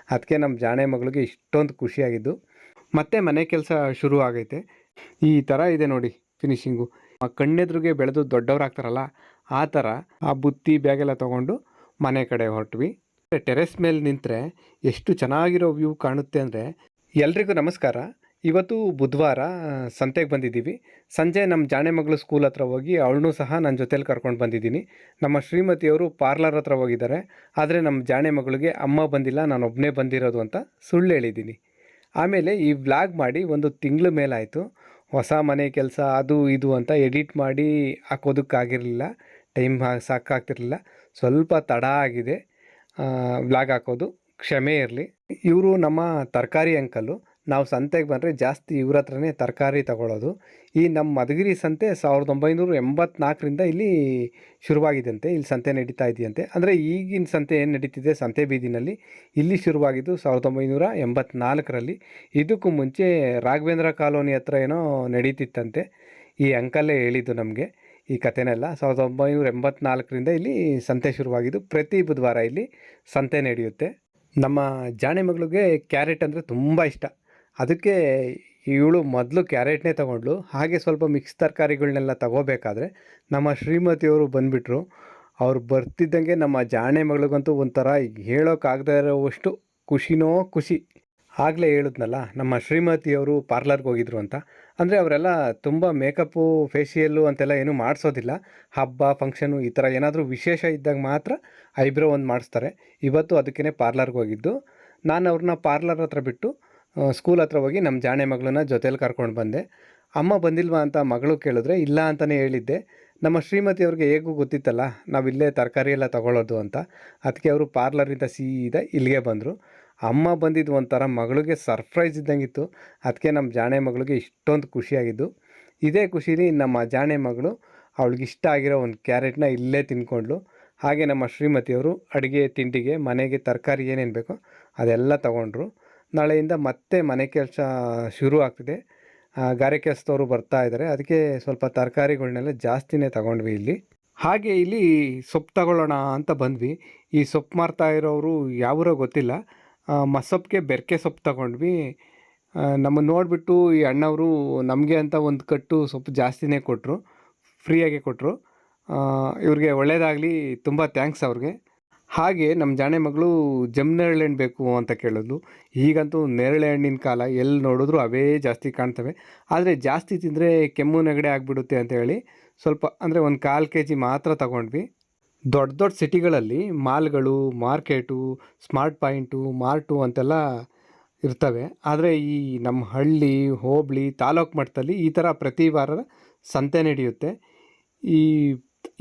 ಅದಕ್ಕೆ ನಮ್ಮ ಜಾಣೆ ಮಗಳಿಗೆ ಇಷ್ಟೊಂದು ಖುಷಿಯಾಗಿದ್ದು. ಮತ್ತೆ ಮನೆ ಕೆಲಸ ಶುರು ಆಗೈತೆ. ಈ ಥರ ಇದೆ ನೋಡಿ ಫಿನಿಶಿಂಗು. ಆ ಕಣ್ಣೆದುರಿಗೆ ಬೆಳೆದು ದೊಡ್ಡವರಾಗ್ತಾರಲ್ಲ ಆ ಥರ ಆ ಬುತ್ತಿ ಬ್ಯಾಗೆಲ್ಲ ತೊಗೊಂಡು ಮನೆ ಕಡೆ ಹೊರಟ್ವಿ. ಟೆರೆಸ್ ಮೇಲೆ ನಿಂತರೆ ಎಷ್ಟು ಚೆನ್ನಾಗಿರೋ ವ್ಯೂ ಕಾಣುತ್ತೆ ಅಂದರೆ. ಎಲ್ರಿಗೂ ನಮಸ್ಕಾರ. ಇವತ್ತು ಬುಧವಾರ ಸಂತೆಗೆ ಬಂದಿದ್ದೀವಿ. ಸಂಜೆ ನಮ್ಮ ಜಾಣೆ ಮಗಳು ಸ್ಕೂಲ್ ಹತ್ರ ಹೋಗಿ ಅವಳನ್ನೂ ಸಹ ನನ್ನ ಜೊತೇಲಿ ಕರ್ಕೊಂಡು ಬಂದಿದ್ದೀನಿ. ನಮ್ಮ ಶ್ರೀಮತಿಯವರು ಪಾರ್ಲರ್ ಹತ್ರ ಹೋಗಿದ್ದಾರೆ. ಆದರೆ ನಮ್ಮ ಜಾಣೆ ಮಗಳಿಗೆ ಅಮ್ಮ ಬಂದಿಲ್ಲ, ನಾನೊಬ್ಬನೇ ಬಂದಿರೋದು ಅಂತ ಸುಳ್ಳು ಹೇಳಿದ್ದೀನಿ. ಆಮೇಲೆ ಈ ವ್ಲಾಗ್ ಮಾಡಿ ಒಂದು ತಿಂಗಳ ಮೇಲಾಯಿತು. ಹೊಸ ಮನೆ ಕೆಲಸ ಅದು ಇದು ಅಂತ ಎಡಿಟ್ ಮಾಡಿ ಹಾಕೋದಕ್ಕಾಗಿರಲಿಲ್ಲ, ಟೈಮ್ ಸಾಕಾಗ್ತಿರಲಿಲ್ಲ. ಸ್ವಲ್ಪ ತಡ ಆಗಿದೆ ವ್ಲಾಗ್ ಹಾಕೋದು, ಕ್ಷಮೆ ಇರಲಿ. ಇವರು ನಮ್ಮ ತರಕಾರಿ ಅಂಕಲು. ನಾವು ಸಂತೆಗೆ ಬಂದರೆ ಜಾಸ್ತಿ ಇವ್ರ ಹತ್ರನೇ ತರಕಾರಿ ತಗೊಳ್ಳೋದು. ಈ ನಮ್ಮ ಮಧುಗಿರಿ ಸಂತೆ 1984ರಿಂದ ಇಲ್ಲಿ ಶುರುವಾಗಿದ್ದಂತೆ, ಇಲ್ಲಿ ಸಂತೆ ನಡೀತಾ ಇದೆಯಂತೆ. ಅಂದರೆ ಈಗಿನ ಸಂತೆ ಏನು ನಡೀತಿದೆ ಸಂತೆ ಬೀದಿನಲ್ಲಿ, ಇಲ್ಲಿ ಶುರುವಾಗಿದ್ದು 1984ರಲ್ಲಿ. ಇದಕ್ಕೂ ಮುಂಚೆ ರಾಘವೇಂದ್ರ ಕಾಲೋನಿ ಹತ್ರ ಏನೋ ನಡೀತಿತ್ತಂತೆ. ಈ ಅಂಕಲ್ಲೇ ಹೇಳಿದ್ದು ನಮಗೆ ಈ ಕಥೆನೆಲ್ಲ. 1984ರಿಂದ ಇಲ್ಲಿ ಸಂತೆ ಶುರುವಾಗಿದ್ದು. ಪ್ರತಿ ಬುಧವಾರ ಇಲ್ಲಿ ಸಂತೆ ನಡೆಯುತ್ತೆ. ನಮ್ಮ ಜಾಣೆ ಮಗಳಿಗೆ ಕ್ಯಾರೆಟ್ ಅಂದರೆ ತುಂಬ ಇಷ್ಟ. ಅದಕ್ಕೆ ಇವಳು ಮೊದಲು ಕ್ಯಾರೆಟ್ನೇ ತೊಗೊಂಡ್ಳು. ಹಾಗೆ ಸ್ವಲ್ಪ ಮಿಕ್ಸ್ ತರಕಾರಿಗಳನ್ನೆಲ್ಲ ತಗೋಬೇಕಾದ್ರೆ ನಮ್ಮ ಶ್ರೀಮತಿಯವರು ಬಂದುಬಿಟ್ರು. ಅವ್ರು ಬರ್ತಿದ್ದಂಗೆ ನಮ್ಮ ಜಾಣೆ ಮಗಳಿಗಂತೂ ಒಂಥರ ಹೇಳೋಕ್ಕಾಗದೇ ಇರೋವಷ್ಟು ಖುಷಿನೋ ಖುಷಿ. ಆಗಲೇ ಹೇಳಿದ್ನಲ್ಲ ನಮ್ಮ ಶ್ರೀಮತಿಯವರು ಪಾರ್ಲರ್ಗೆ ಹೋಗಿದ್ರು ಅಂತ. ಅಂದರೆ ಅವರೆಲ್ಲ ತುಂಬ ಮೇಕಪ್ಪು, ಫೇಶಿಯಲ್ಲು ಅಂತೆಲ್ಲ ಏನೂ ಮಾಡಿಸೋದಿಲ್ಲ. ಹಬ್ಬ, ಫಂಕ್ಷನು ಈ ಥರ ಏನಾದರೂ ವಿಶೇಷ ಇದ್ದಾಗ ಮಾತ್ರ ಐಬ್ರೋ ಒಂದು ಮಾಡಿಸ್ತಾರೆ. ಇವತ್ತು ಅದಕ್ಕೇ ಪಾರ್ಲರ್ಗೆ ಹೋಗಿದ್ದು. ನಾನು ಅವ್ರನ್ನ ಪಾರ್ಲರ್ ಹತ್ರ ಬಿಟ್ಟು ಸ್ಕೂಲ್ ಹತ್ರ ಹೋಗಿ ನಮ್ಮ ಜಾಣೆ ಮಗಳನ್ನ ಜೊತೇಲಿ ಕರ್ಕೊಂಡು ಬಂದೆ. ಅಮ್ಮ ಬಂದಿಲ್ವಾ ಅಂತ ಮಗಳು ಕೇಳಿದ್ರೆ ಇಲ್ಲ ಅಂತಲೇ ಹೇಳಿದ್ದೆ. ನಮ್ಮ ಶ್ರೀಮತಿಯವ್ರಿಗೆ ಹೇಗೂ ಗೊತ್ತಿತ್ತಲ್ಲ ನಾವಿಲ್ಲೇ ತರಕಾರಿ ಎಲ್ಲ ತೊಗೊಳ್ಳೋದು ಅಂತ. ಅದಕ್ಕೆ ಅವರು ಪಾರ್ಲರಿಂದ ಸೀದಾ ಇಲ್ಲಿಗೆ ಬಂದರು. ಅಮ್ಮ ಬಂದಿದ್ದು ಒಂಥರ ಮಗಳಿಗೆ ಸರ್ಪ್ರೈಸ್ ಇದ್ದಂಗಿತ್ತು. ಅದಕ್ಕೆ ನಮ್ಮ ಜಾಣೆ ಮಗಳಿಗೆ ಇಷ್ಟೊಂದು ಖುಷಿಯಾಗಿದ್ದು. ಇದೇ ಖುಷಿಲಿ ನಮ್ಮ ಜಾಣೆ ಮಗಳು ಅವಳಿಗಿಷ್ಟ ಆಗಿರೋ ಒಂದು ಕ್ಯಾರೆಟ್ನ ಇಲ್ಲೇ ತಿನ್ಕೊಂಡ್ಳು. ಹಾಗೆ ನಮ್ಮ ಶ್ರೀಮತಿಯವರು ಅಡುಗೆ ತಿಂಡಿಗೆ ಮನೆಗೆ ತರಕಾರಿ ಏನೇನು ಬೇಕೋ ಅದೆಲ್ಲ ತಗೊಂಡ್ರು. ನಾಳೆಯಿಂದ ಮತ್ತೆ ಮನೆ ಕೆಲಸ ಶುರು ಆಗ್ತಿದೆ. ಗಾರೆ ಕೆಲಸದವರು ಬರ್ತಾ ಇದ್ದಾರೆ. ಅದಕ್ಕೆ ಸ್ವಲ್ಪ ತರಕಾರಿಗಳನ್ನೆಲ್ಲ ಜಾಸ್ತಿನೇ ತಗೊಂಡ್ವಿ ಇಲ್ಲಿ. ಹಾಗೆ ಇಲ್ಲಿ ಸೊಪ್ಪು ತಗೊಳ್ಳೋಣ ಅಂತ ಬಂದ್ವಿ. ಈ ಸೊಪ್ಪು ಮಾರ್ತಾ ಇರೋರು ಯಾವೂರೋ ಗೊತ್ತಿಲ್ಲ. ಮಸೊಪ್ಪಿಗೆ ಬೆರಕೆ ಸೊಪ್ಪು ತಗೊಂಡ್ವಿ. ನಮ್ಮನ್ನು ನೋಡಿಬಿಟ್ಟು ಈ ಅಣ್ಣವರು ನಮಗೆ ಅಂತ ಒಂದು ಕಟ್ಟು ಸೊಪ್ಪು ಜಾಸ್ತಿನೇ ಕೊಟ್ಟರು, ಫ್ರೀಯಾಗೆ ಕೊಟ್ಟರು. ಇವ್ರಿಗೆ ಒಳ್ಳೆಯದಾಗಲಿ, ತುಂಬ ಥ್ಯಾಂಕ್ಸ್ ಅವ್ರಿಗೆ. ಹಾಗೆ ನಮ್ಮ ಜಾಣೆ ಮಗಳು ನೇರಳೆ ಹಣ್ಣು ಬೇಕು ಅಂತ ಕೇಳಿದ್ಲು. ಈಗಂತೂ ನೇರಳೆ ಹಣ್ಣಿನ ಕಾಲ, ಎಲ್ಲಿ ನೋಡಿದ್ರು ಅವೇ ಜಾಸ್ತಿ ಕಾಣ್ತವೆ. ಆದರೆ ಜಾಸ್ತಿ ತಿಂದರೆ ಕೆಮ್ಮು ನೆಗಡಿ ಆಗಿಬಿಡುತ್ತೆ ಅಂತ ಹೇಳಿ ಸ್ವಲ್ಪ ಅಂದರೆ ಒಂದು 1/4 kg ಮಾತ್ರ ತಗೊಂಡ್ವಿ. ದೊಡ್ಡ ದೊಡ್ಡ ಸಿಟಿಗಳಲ್ಲಿ ಮಾಲ್ಗಳು, ಮಾರ್ಕೆಟು, ಸ್ಮಾರ್ಟ್ ಪಾಯಿಂಟು, ಮಾರ್ಟು ಅಂತೆಲ್ಲ ಇರ್ತವೆ. ಆದರೆ ಈ ನಮ್ಮ ಹಳ್ಳಿ, ಹೋಬಳಿ, ತಾಲೂಕು ಮಟ್ಟದಲ್ಲಿ ಈ ಥರ ಪ್ರತಿ ವಾರ ಸಂತೆ ನಡೆಯುತ್ತೆ.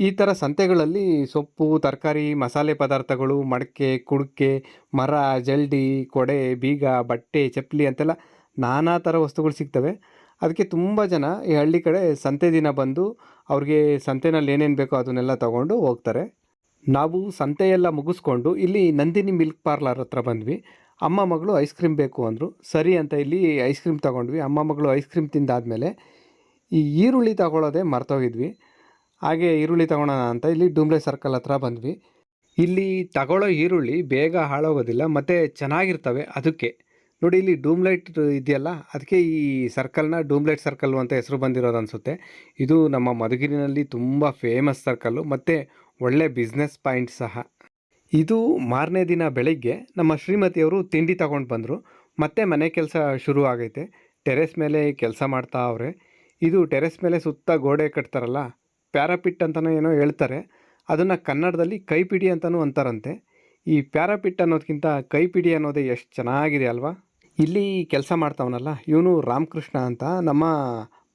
ಈ ಥರ ಸಂತೆಗಳಲ್ಲಿ ಸೊಪ್ಪು, ತರಕಾರಿ, ಮಸಾಲೆ ಪದಾರ್ಥಗಳು, ಮಡಕೆ, ಕುಡಿಕೆ, ಮರ, ಜಲ್ಡಿ, ಕೊಡೆ, ಬೀಗ, ಬಟ್ಟೆ, ಚಪ್ಪಲಿ ಅಂತೆಲ್ಲ ನಾನಾ ಥರ ವಸ್ತುಗಳು ಸಿಗ್ತವೆ. ಅದಕ್ಕೆ ತುಂಬ ಜನ ಈ ಹಳ್ಳಿ ಕಡೆ ಸಂತೆ ದಿನ ಬಂದು ಅವ್ರಿಗೆ ಸಂತೆನಲ್ಲಿ ಏನೇನು ಬೇಕೋ ಅದನ್ನೆಲ್ಲ ತೊಗೊಂಡು ಹೋಗ್ತಾರೆ. ನಾವು ಸಂತೆಯೆಲ್ಲ ಮುಗಿಸ್ಕೊಂಡು ಇಲ್ಲಿ ನಂದಿನಿ ಮಿಲ್ಕ್ ಪಾರ್ಲರ್ ಹತ್ರ ಬಂದ್ವಿ. ಅಮ್ಮ ಮಗಳು ಐಸ್ ಕ್ರೀಮ್ ಬೇಕು ಅಂದರು. ಸರಿ ಅಂತ ಇಲ್ಲಿ ಐಸ್ ಕ್ರೀಮ್ ತೊಗೊಂಡ್ವಿ. ಅಮ್ಮ ಮಗಳು ಐಸ್ ಕ್ರೀಮ್ ತಿಂದಾದಮೇಲೆ ಈ ಈರುಳ್ಳಿ ತಗೊಳ್ಳೋದೇ ಮರ್ತೋಗಿದ್ವಿ. ಹಾಗೆ ಈರುಳ್ಳಿ ತೊಗೊಳೋಣ ಅಂತ ಇಲ್ಲಿ ಡೂಮ್ಲೆ ಸರ್ಕಲ್ ಹತ್ರ ಬಂದ್ವಿ. ಇಲ್ಲಿ ತಗೊಳ್ಳೋ ಈರುಳ್ಳಿ ಬೇಗ ಹಾಳಾಗೋದಿಲ್ಲ ಮತ್ತು ಚೆನ್ನಾಗಿರ್ತವೆ. ಅದಕ್ಕೆ ನೋಡಿ ಇಲ್ಲಿ ಡೂಮ್ಲೈಟ್ ಇದೆಯಲ್ಲ, ಅದಕ್ಕೆ ಈ ಸರ್ಕಲ್ನ ಡೂಮ್ಲೈಟ್ ಸರ್ಕಲ್ಲು ಅಂತ ಹೆಸರು ಬಂದಿರೋದು ಅನಿಸುತ್ತೆ. ಇದು ನಮ್ಮ ಮಧುಗಿರಿನಲ್ಲಿ ತುಂಬ ಫೇಮಸ್ ಸರ್ಕಲ್ಲು ಮತ್ತು ಒಳ್ಳೆ ಬಿಸ್ನೆಸ್ ಪಾಯಿಂಟ್ ಸಹ. ಇದು ಮಾರನೇ ದಿನ ಬೆಳಗ್ಗೆ ನಮ್ಮ ಶ್ರೀಮತಿಯವರು ತಿಂಡಿ ತಗೊಂಡು ಬಂದರು. ಮತ್ತೆ ಮನೆ ಕೆಲಸ ಶುರು ಆಗೈತೆ. ಟೆರೆಸ್ ಮೇಲೆ ಕೆಲಸ ಮಾಡ್ತಾ ಅವ್ರೆ. ಇದು ಟೆರೆಸ್ ಮೇಲೆ ಸುತ್ತ ಗೋಡೆ ಕಟ್ತಾರಲ್ಲ, ಪ್ಯಾರಾಪಿಟ್ ಅಂತಲೂ ಏನೋ ಹೇಳ್ತಾರೆ. ಅದನ್ನು ಕನ್ನಡದಲ್ಲಿ ಕೈಪಿಡಿ ಅಂತಲೂ ಅಂತಾರಂತೆ. ಈ ಪ್ಯಾರಾಪಿಟ್ ಅನ್ನೋದಕ್ಕಿಂತ ಕೈಪಿಡಿ ಅನ್ನೋದೇ ಎಷ್ಟು ಚೆನ್ನಾಗಿದೆ ಅಲ್ವಾ. ಇಲ್ಲಿ ಕೆಲಸ ಮಾಡ್ತಾವನಲ್ಲ ಇವನು ರಾಮಕೃಷ್ಣ ಅಂತ, ನಮ್ಮ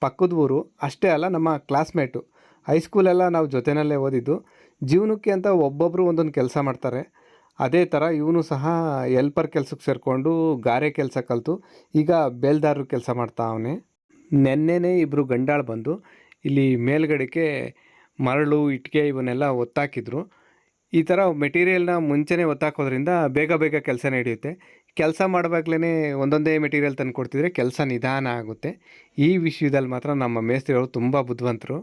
ಪಕ್ಕದ ಊರು. ಅಷ್ಟೇ ಅಲ್ಲ, ನಮ್ಮ ಕ್ಲಾಸ್ಮೇಟು. ಹೈಸ್ಕೂಲೆಲ್ಲ ನಾವು ಜೊತೆಯಲ್ಲೇ ಓದಿದ್ದು. ಜೀವನಕ್ಕೆ ಅಂತ ಒಬ್ಬೊಬ್ಬರು ಒಂದೊಂದು ಕೆಲಸ ಮಾಡ್ತಾರೆ. ಅದೇ ಥರ ಇವನು ಸಹ ಎಲ್ಪರ್ ಕೆಲಸಕ್ಕೆ ಸೇರಿಕೊಂಡು ಗಾರೆ ಕೆಲಸ ಕಲಿತು ಈಗ ಬೇಲ್ದಾರರು ಕೆಲಸ ಮಾಡ್ತಾ ಅವನೇ. ನೆನ್ನೆನೇ ಇಬ್ಬರು ಗಂಡಾಳು ಬಂದು ಇಲ್ಲಿ ಮೇಲ್ಗಡೆಗೆ ಮರಳು, ಇಟ್ಟಿಗೆ ಇವನ್ನೆಲ್ಲ ಒತ್ತಾಕಿದ್ರು. ಈ ಥರ ಮೆಟೀರಿಯಲ್ನ ಮುಂಚೆನೇ ಒತ್ತಾಕೋದ್ರಿಂದ ಬೇಗ ಬೇಗ ಕೆಲಸ ನಡೆಯುತ್ತೆ. ಕೆಲಸ ಮಾಡುವಾಗಲೇ ಒಂದೊಂದೇ ಮೆಟೀರಿಯಲ್ ತಂದು ಕೊಡ್ತಿದ್ರೆ ಕೆಲಸ ನಿಧಾನ ಆಗುತ್ತೆ. ಈ ವಿಷಯದಲ್ಲಿ ಮಾತ್ರ ನಮ್ಮ ಮೇಸ್ತ್ರಿಯವರು ತುಂಬ ಬುದ್ಧಿವಂತರು.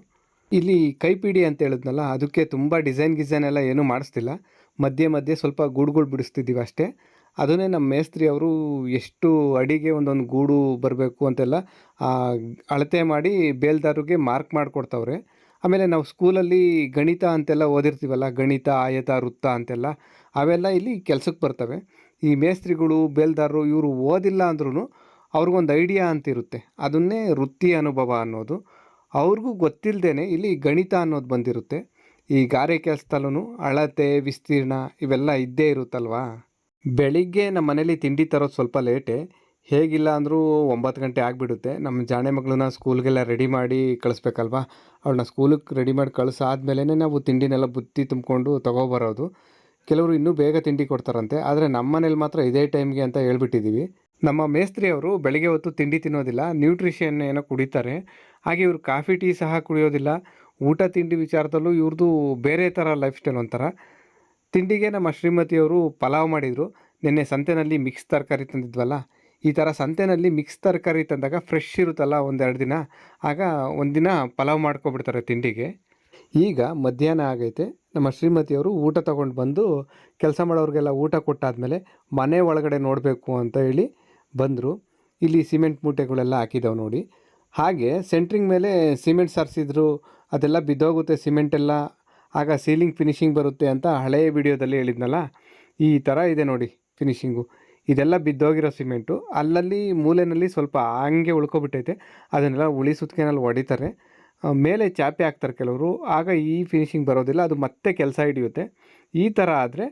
ಇಲ್ಲಿ ಕೈಪಿಡಿ ಅಂತ ಹೇಳಿದ್ನಲ್ಲ, ಅದಕ್ಕೆ ತುಂಬ ಡಿಸೈನ್ ಎಲ್ಲ ಏನೂ ಮಾಡಿಸ್ತಿಲ್ಲ. ಮಧ್ಯೆ ಮಧ್ಯೆ ಸ್ವಲ್ಪ ಗೂಡುಗಳು ಬಿಡಿಸ್ತಿದ್ದೀವಿ ಅಷ್ಟೇ. ಅದನ್ನೇ ನಮ್ಮ ಮೇಸ್ತ್ರಿ ಅವರು ಎಷ್ಟು ಅಡಿಗೆ ಒಂದೊಂದು ಗೂಡು ಬರಬೇಕು ಅಂತೆಲ್ಲ ಆ, ಅಳತೆ ಮಾಡಿ ಬೇಲ್ದಾರಿಗೆ ಮಾರ್ಕ್ ಮಾಡಿಕೊಡ್ತವ್ರೆ. ಆಮೇಲೆ ನಾವು ಸ್ಕೂಲಲ್ಲಿ ಗಣಿತ ಅಂತೆಲ್ಲ ಓದಿರ್ತೀವಲ್ಲ, ಗಣಿತ ಆಯತ ವೃತ್ತ ಅಂತೆಲ್ಲ, ಅವೆಲ್ಲ ಇಲ್ಲಿ ಕೆಲ್ಸಕ್ಕೆ ಬರ್ತವೆ. ಈ ಮೇಸ್ತ್ರಿಗಳು ಬೇಲ್ದಾರರು ಇವರು ಓದಿಲ್ಲ ಅಂದ್ರೂ ಅವ್ರಿಗೊಂದು ಐಡಿಯಾ ಅಂತಿರುತ್ತೆ, ಅದನ್ನೇ ವೃತ್ತಿ ಅನುಭವ ಅನ್ನೋದು. ಅವ್ರಿಗೂ ಗೊತ್ತಿಲ್ಲದೇನೆ ಇಲ್ಲಿ ಗಣಿತ ಅನ್ನೋದು ಬಂದಿರುತ್ತೆ. ಈ ಗಾರೆ ಕೆಲಸದಲ್ಲೂ ಅಳತೆ ವಿಸ್ತೀರ್ಣ ಇವೆಲ್ಲ ಇದ್ದೇ ಇರುತ್ತಲ್ವಾ. ಬೆಳಿಗ್ಗೆ ನಮ್ಮ ಮನೇಲಿ ತಿಂಡಿ ತರೋದು ಸ್ವಲ್ಪ ಲೇಟೇ, ಹೇಗಿಲ್ಲ ಅಂದರೂ 9 ಗಂಟೆ ಆಗಿಬಿಡುತ್ತೆ. ನಮ್ಮ ಜಾಣೆ ಮಗಳನ್ನ ಸ್ಕೂಲ್ಗೆಲ್ಲ ರೆಡಿ ಮಾಡಿ ಕಳಿಸ್ಬೇಕಲ್ವಾ. ಅವಳನ್ನ ಸ್ಕೂಲಿಗೆ ರೆಡಿ ಮಾಡಿ ಕಳಿಸಾದ್ಮೇಲೆ ನಾವು ತಿಂಡಿನೆಲ್ಲ ಬುತ್ತಿ ತುಂಬಿಕೊಂಡು ತೊಗೊಬರೋದು. ಕೆಲವರು ಇನ್ನೂ ಬೇಗ ತಿಂಡಿ ಕೊಡ್ತಾರಂತೆ, ಆದರೆ ನಮ್ಮ ಮನೇಲಿ ಮಾತ್ರ ಇದೇ ಟೈಮ್ಗೆ ಅಂತ ಹೇಳ್ಬಿಟ್ಟಿದ್ದೀವಿ. ನಮ್ಮ ಮೇಸ್ತ್ರಿ ಅವರು ಬೆಳಿಗ್ಗೆ ಹೊತ್ತು ತಿಂಡಿ ತಿನ್ನೋದಿಲ್ಲ, ನ್ಯೂಟ್ರಿಷನ್ ಏನೋ ಕುಡಿತಾರೆ. ಹಾಗೆ ಇವರು ಕಾಫಿ ಟೀ ಸಹ ಕುಡಿಯೋದಿಲ್ಲ. ಊಟ ತಿಂಡಿ ವಿಚಾರದಲ್ಲೂ ಇವ್ರದ್ದು ಬೇರೆ ಥರ ಲೈಫ್ ಸ್ಟೈಲ್ ಒಂಥರ. ತಿಂಡಿಗೆ ನಮ್ಮ ಶ್ರೀಮತಿಯವರು ಪಲಾವ್ ಮಾಡಿದರು. ನಿನ್ನೆ ಸಂತೆನಲ್ಲಿ ಮಿಕ್ಸ್ ತರಕಾರಿ ತಂದಿದ್ವಲ್ಲ, ಈ ಥರ ಸಂತೆನಲ್ಲಿ ಮಿಕ್ಸ್ ತರಕಾರಿ ತಂದಾಗ ಫ್ರೆಶ್ ಇರುತ್ತಲ್ಲ ಒಂದೆರಡು ದಿನ, ಆಗ ಒಂದಿನ ಪಲಾವ್ ಮಾಡ್ಕೊಬಿಡ್ತಾರೆ ತಿಂಡಿಗೆ. ಈಗ ಮಧ್ಯಾಹ್ನ ಆಗೈತೆ. ನಮ್ಮ ಶ್ರೀಮತಿಯವರು ಊಟ ತಗೊಂಡು ಬಂದು ಕೆಲಸ ಮಾಡೋರಿಗೆಲ್ಲ ಊಟ ಕೊಟ್ಟಾದಮೇಲೆ ಮನೆ ಒಳಗಡೆ ನೋಡಬೇಕು ಅಂತ ಹೇಳಿ ಬಂದರು. ಇಲ್ಲಿ ಸಿಮೆಂಟ್ ಮೂಟೆಗಳೆಲ್ಲ ಹಾಕಿದ್ದಾವೆ ನೋಡಿ. ಹಾಗೆ ಸೆಂಟ್ರಿಂಗ್ ಮೇಲೆ ಸಿಮೆಂಟ್ ಸಾರಿಸಿದ್ರು, ಅದೆಲ್ಲ ಬಿದ್ದೋಗುತ್ತೆ ಸಿಮೆಂಟೆಲ್ಲ, ಆಗ ಸೀಲಿಂಗ್ ಫಿನಿಶಿಂಗ್ ಬರುತ್ತೆ ಅಂತ ಹಳೆಯ ವಿಡಿಯೋದಲ್ಲಿ ಹೇಳಿದ್ನಲ್ಲ, ಈ ಥರ ಇದೆ ನೋಡಿ ಫಿನಿಶಿಂಗು. ಇದೆಲ್ಲ ಬಿದ್ದೋಗಿರೋ ಸಿಮೆಂಟು, ಅಲ್ಲಲ್ಲಿ ಮೂಲೆಯಲ್ಲಿ ಸ್ವಲ್ಪ ಹಂಗೆ ಉಳ್ಕೊಬಿಟ್ಟೈತೆ, ಅದನ್ನೆಲ್ಲ ಉಳಿ ಸುತ್ತಿಗೆನಲ್ಲಿ ಹೊಡಿತಾರೆ. ಮೇಲೆ ಚಾಪೆ ಹಾಕ್ತಾರೆ ಕೆಲವರು, ಆಗ ಈ ಫಿನಿಶಿಂಗ್ ಬರೋದಿಲ್ಲ, ಅದು ಮತ್ತೆ ಕೆಲಸ ಹಿಡಿಯುತ್ತೆ. ಈ ಥರ ಆದರೆ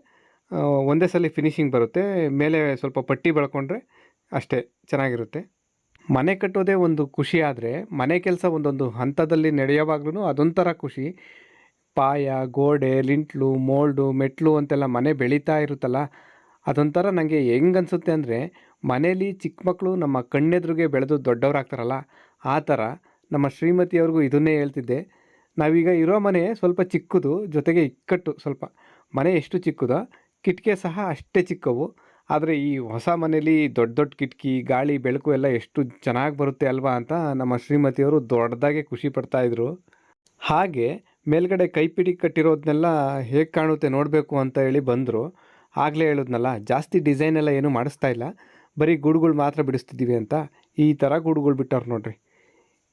ಒಂದೇ ಸಲ ಫಿನಿಶಿಂಗ್ ಬರುತ್ತೆ. ಮೇಲೆ ಸ್ವಲ್ಪ ಪಟ್ಟಿ ಬೆಳ್ಕೊಂಡ್ರೆ ಅಷ್ಟೇ ಚೆನ್ನಾಗಿರುತ್ತೆ. ಮನೆ ಕಟ್ಟೋದೇ ಒಂದು ಖುಷಿ, ಆದರೆ ಮನೆ ಕೆಲಸ ಒಂದೊಂದು ಹಂತದಲ್ಲಿ ನಡೆಯೋವಾಗ್ಲೂ ಅದೊಂಥರ ಖುಷಿ. ಪಾಯ, ಗೋಡೆ, ಲಿಂಟ್ಲು, ಮೋಲ್ಡು, ಮೆಟ್ಲು ಅಂತೆಲ್ಲ ಮನೆ ಬೆಳೀತಾ ಇರುತ್ತಲ್ಲ, ಅದೊಂಥರ ನನಗೆ ಹೆಂಗೆ ಅನಿಸುತ್ತೆ ಅಂದರೆ, ಮನೇಲಿ ಚಿಕ್ಕ ಮಕ್ಕಳು ನಮ್ಮ ಕಣ್ಣೆದುರಿಗೆ ಬೆಳೆದು ದೊಡ್ಡವರಾಗ್ತಾರಲ್ಲ, ಆ ಥರ ನಮ್ಮ ಶ್ರೀಮತಿಯವ್ರಿಗೂ ಇದನ್ನೇ ಹೇಳ್ತಿದ್ದೆ. ನಾವೀಗ ಇರೋ ಮನೆ ಸ್ವಲ್ಪ ಚಿಕ್ಕದು, ಜೊತೆಗೆ ಇಕ್ಕಟ್ಟು ಸ್ವಲ್ಪ. ಮನೆ ಎಷ್ಟು ಚಿಕ್ಕದೋ ಕಿಟಕಿ ಸಹ ಅಷ್ಟೇ ಚಿಕ್ಕವು. ಆದರೆ ಈ ಹೊಸ ಮನೇಲಿ ದೊಡ್ಡ ದೊಡ್ಡ ಕಿಟಕಿ, ಗಾಳಿ ಬೆಳಕು ಎಲ್ಲ ಎಷ್ಟು ಚೆನ್ನಾಗಿ ಬರುತ್ತೆ ಅಲ್ವಾ ಅಂತ ನಮ್ಮ ಶ್ರೀಮತಿಯವರು ದೊಡ್ಡದಾಗೆ ಖುಷಿ ಪಡ್ತಾಯಿದ್ರು. ಹಾಗೆ ಮೇಲ್ಗಡೆ ಕೈಪಿಡಿ ಕಟ್ಟಿರೋದನ್ನೆಲ್ಲ ಹೇಗೆ ಕಾಣುತ್ತೆ ನೋಡಬೇಕು ಅಂತ ಹೇಳಿ ಬಂದರು. ಆಗಲೇ ಹೇಳಿದ್ನಲ್ಲ, ಜಾಸ್ತಿ ಡಿಸೈನ್ ಎಲ್ಲ ಏನೂ ಮಾಡಿಸ್ತಾ ಇಲ್ಲ, ಬರೀ ಗೂಡುಗಳು ಮಾತ್ರ ಬಿಡಿಸ್ತಿದ್ದೀವಿ ಅಂತ. ಈ ಥರ ಗೂಡುಗಳು ಬಿಟ್ಟವ್ರು ನೋಡ್ರಿ.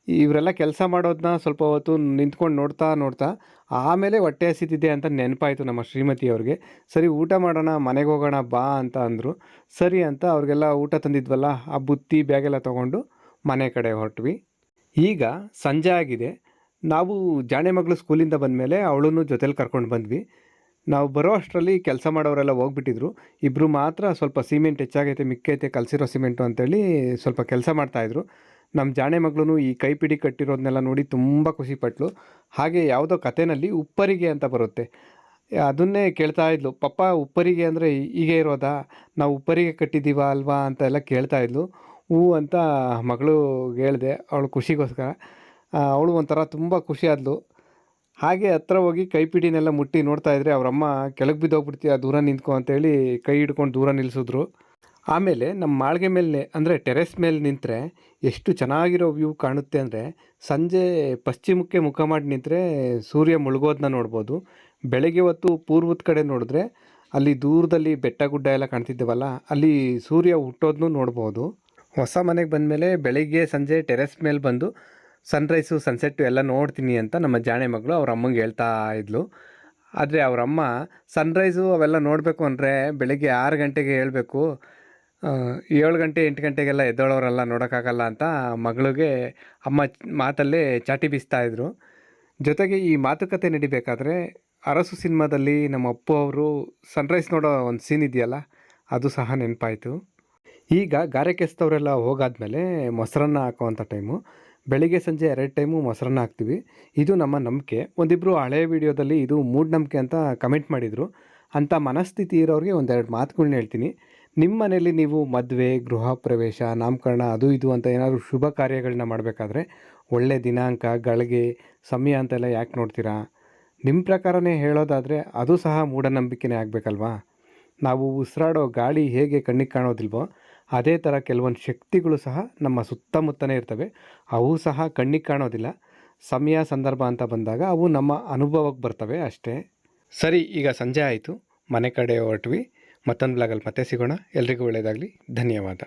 ಇವರೆಲ್ಲ ಕೆಲಸ ಮಾಡೋದನ್ನ ಸ್ವಲ್ಪ ಹೊತ್ತು ನಿಂತ್ಕೊಂಡು ನೋಡ್ತಾ ನೋಡ್ತಾ ಆಮೇಲೆ ಹೊಟ್ಟೆ ಹಸಿತಿದೆ ಅಂತ ನೆನಪಾಯಿತು ನಮ್ಮ ಶ್ರೀಮತಿಯವ್ರಿಗೆ. ಸರಿ ಊಟ ಮಾಡೋಣ, ಮನೆಗೆ ಹೋಗೋಣ ಬಾ ಅಂತ ಅಂದರು. ಸರಿ ಅಂತ ಅವ್ರಿಗೆಲ್ಲ ಊಟ ತಂದಿದ್ವಲ್ಲ, ಆ ಬುತ್ತಿ ಬ್ಯಾಗೆಲ್ಲ ತೊಗೊಂಡು ಮನೆ ಕಡೆ ಹೊರಟ್ವಿ. ಈಗ ಸಂಜೆ ಆಗಿದೆ. ನಾವು ಜಾಣೆ ಮಗಳು ಸ್ಕೂಲಿಂದ ಬಂದಮೇಲೆ ಅವಳನ್ನು ಜೊತೇಲಿ ಕರ್ಕೊಂಡು ಬಂದ್ವಿ. ನಾವು ಬರೋ ಅಷ್ಟರಲ್ಲಿ ಕೆಲಸ ಮಾಡೋರೆಲ್ಲ ಹೋಗ್ಬಿಟ್ಟಿದ್ರು. ಇಬ್ಬರು ಮಾತ್ರ ಸ್ವಲ್ಪ ಸಿಮೆಂಟ್ ಹೆಚ್ಚಾಗೈತೆ, ಮಿಕ್ಕೈತೆ ಕಲಸಿರೋ ಸಿಮೆಂಟು ಅಂತೇಳಿ ಸ್ವಲ್ಪ ಕೆಲಸ ಮಾಡ್ತಾಯಿದ್ರು. ನಮ್ಮ ಜಾಣೆ ಮಗಳೂ ಈ ಕೈಪಿಡಿ ಕಟ್ಟಿರೋದನ್ನೆಲ್ಲ ನೋಡಿ ತುಂಬ ಖುಷಿಪಟ್ಲು. ಹಾಗೆ ಯಾವುದೋ ಕಥೆನಲ್ಲಿ ಉಪ್ಪರಿಗೆ ಅಂತ ಬರುತ್ತೆ, ಅದನ್ನೇ ಕೇಳ್ತಾ ಇದ್ಲು. ಪಪ್ಪ ಉಪ್ಪರಿಗೆ ಅಂದರೆ ಹೀಗೆ ಇರೋದಾ, ನಾವು ಉಪ್ಪರಿಗೆ ಕಟ್ಟಿದ್ದೀವ ಅಲ್ವಾ ಅಂತ ಎಲ್ಲ ಕೇಳ್ತಾ ಇದ್ಲು. ಹ್ಞೂ ಅಂತ ಮಗಳು ಹೇಳಿದೆ ಅವಳು ಖುಷಿಗೋಸ್ಕರ. ಅವಳು ಒಂಥರ ತುಂಬ ಖುಷಿಯಾದ್ಲು. ಹಾಗೆ ಹತ್ರ ಹೋಗಿ ಕೈಪಿಡಿನೆಲ್ಲ ಮುಟ್ಟಿ ನೋಡ್ತಾ ಇದ್ರೆ ಅವರಮ್ಮ ಕೆಳಗೆ ಬಿದ್ದೋಗ್ಬಿಡ್ತೀಯ, ದೂರ ನಿಂತ್ಕೊ ಅಂತೇಳಿ ಕೈ ಹಿಡ್ಕೊಂಡು ದೂರ ನಿಲ್ಲಿಸಿದ್ರು. ಆಮೇಲೆ ನಮ್ಮ ಮಾಳಿಗೆ ಮೇಲೆ ಅಂದರೆ ಟೆರೆಸ್ ಮೇಲೆ ನಿಂತರೆ ಎಷ್ಟು ಚೆನ್ನಾಗಿರೋ ವ್ಯೂ ಕಾಣುತ್ತೆ ಅಂದರೆ, ಸಂಜೆ ಪಶ್ಚಿಮಕ್ಕೆ ಮುಖ ಮಾಡಿ ನಿಂತರೆ ಸೂರ್ಯ ಮುಳುಗೋದನ್ನ ನೋಡ್ಬೋದು. ಬೆಳಗ್ಗೆ ಹೊತ್ತು ಪೂರ್ವದ ಕಡೆ ನೋಡಿದ್ರೆ ಅಲ್ಲಿ ದೂರದಲ್ಲಿ ಬೆಟ್ಟ ಗುಡ್ಡ ಎಲ್ಲ ಕಾಣ್ತಿದ್ದೇವಲ್ಲ, ಅಲ್ಲಿ ಸೂರ್ಯ ಹುಟ್ಟೋದನ್ನು ನೋಡ್ಬೋದು. ಹೊಸ ಮನೆಗೆ ಬಂದಮೇಲೆ ಬೆಳಿಗ್ಗೆ ಸಂಜೆ ಟೆರೆಸ್ ಮೇಲೆ ಬಂದು ಸನ್ರೈಸು ಸನ್ಸೆಟ್ಟು ಎಲ್ಲ ನೋಡ್ತೀನಿ ಅಂತ ನಮ್ಮ ಜಾಣೆ ಮಗಳು ಅವ್ರ ಅಮ್ಮಂಗೆ ಹೇಳ್ತಾ ಇದ್ಲು. ಆದರೆ ಅವರಮ್ಮ ಸನ್ರೈಸು ಅವೆಲ್ಲ ನೋಡಬೇಕು ಅಂದರೆ ಬೆಳಗ್ಗೆ 6 ಗಂಟೆಗೆ ಹೇಳಬೇಕು, 7 ಗಂಟೆ 8 ಗಂಟೆಗೆಲ್ಲ ಎದ್ದೇಳೋರೆಲ್ಲ ನೋಡೋಕ್ಕಾಗಲ್ಲ ಅಂತ ಮಗಳಿಗೆ ಅಮ್ಮ ಮಾತಲ್ಲೇ ಚಾಟಿ ಬೀಸ್ತಾಯಿದ್ರು. ಜೊತೆಗೆ ಈ ಮಾತುಕತೆ ನಡಿಬೇಕಾದ್ರೆ ಅರಸು ಸಿನಿಮಾದಲ್ಲಿ ನಮ್ಮ ಅಪ್ಪು ಅವರು ಸನ್ರೈಸ್ ನೋಡೋ ಒಂದು ಸೀನ್ ಇದೆಯಲ್ಲ, ಅದು ಸಹ ನೆನಪಾಯಿತು. ಈಗ ಗಾರೆ ಕೆಸ್ತವರೆಲ್ಲ ಹೋಗಾದ್ಮೇಲೆ ಮೊಸರನ್ನ ಹಾಕೋವಂಥ ಟೈಮು. ಬೆಳಿಗ್ಗೆ ಸಂಜೆ 2 ಟೈಮು ಮೊಸರನ್ನ ಹಾಕ್ತೀವಿ. ಇದು ನಮ್ಮ ನಂಬಿಕೆ. ಒಂದಿಬ್ಬರು ಹಳೆಯ ವೀಡಿಯೋದಲ್ಲಿ ಇದು ಮೂಢನಂಬಿಕೆ ಅಂತ ಕಮೆಂಟ್ ಮಾಡಿದರು. ಅಂಥ ಮನಸ್ಥಿತಿ ಇರೋರಿಗೆ ಒಂದೆರಡು ಮಾತುಗಳ್ನ ಹೇಳ್ತೀನಿ. ನಿಮ್ಮ ಮನೇಲಿ ನೀವು ಮದುವೆ, ಗೃಹ ಪ್ರವೇಶ, ನಾಮಕರಣ ಅದು ಇದು ಅಂತ ಏನಾದರೂ ಶುಭ ಕಾರ್ಯಗಳನ್ನ ಮಾಡಬೇಕಾದ್ರೆ ಒಳ್ಳೆ ದಿನಾಂಕ, ಗಳಿಗೆ, ಸಮಯ ಅಂತೆಲ್ಲ ಯಾಕೆ ನೋಡ್ತೀರಾ? ನಿಮ್ಮ ಪ್ರಕಾರನೇ ಹೇಳೋದಾದರೆ ಅದು ಸಹ ಮೂಢನಂಬಿಕೆನೇ ಆಗಬೇಕಲ್ವಾ? ನಾವು ಉಸಿರಾಡೋ ಗಾಳಿ ಹೇಗೆ ಕಣ್ಣಿಗೆ ಕಾಣೋದಿಲ್ವೋ, ಅದೇ ಥರ ಕೆಲವೊಂದು ಶಕ್ತಿಗಳು ಸಹ ನಮ್ಮ ಸುತ್ತಮುತ್ತನೇ ಇರ್ತವೆ. ಅವು ಸಹ ಕಣ್ಣಿಗೆ ಕಾಣೋದಿಲ್ಲ. ಸಮಯ ಸಂದರ್ಭ ಅಂತ ಬಂದಾಗ ಅವು ನಮ್ಮ ಅನುಭವಕ್ಕೆ ಬರ್ತವೆ ಅಷ್ಟೇ. ಸರಿ, ಈಗ ಸಂಜೆ ಆಯಿತು, ಮನೆ ಕಡೆ ಹೊರಟ್ವಿ. ಮತ್ತೊಂದು ಬ್ಲಾಗಲ್ಲಿ ಮತ್ತೆ ಸಿಗೋಣ. ಎಲ್ರಿಗೂ ಒಳ್ಳೆಯದಾಗಲಿ. ಧನ್ಯವಾದ.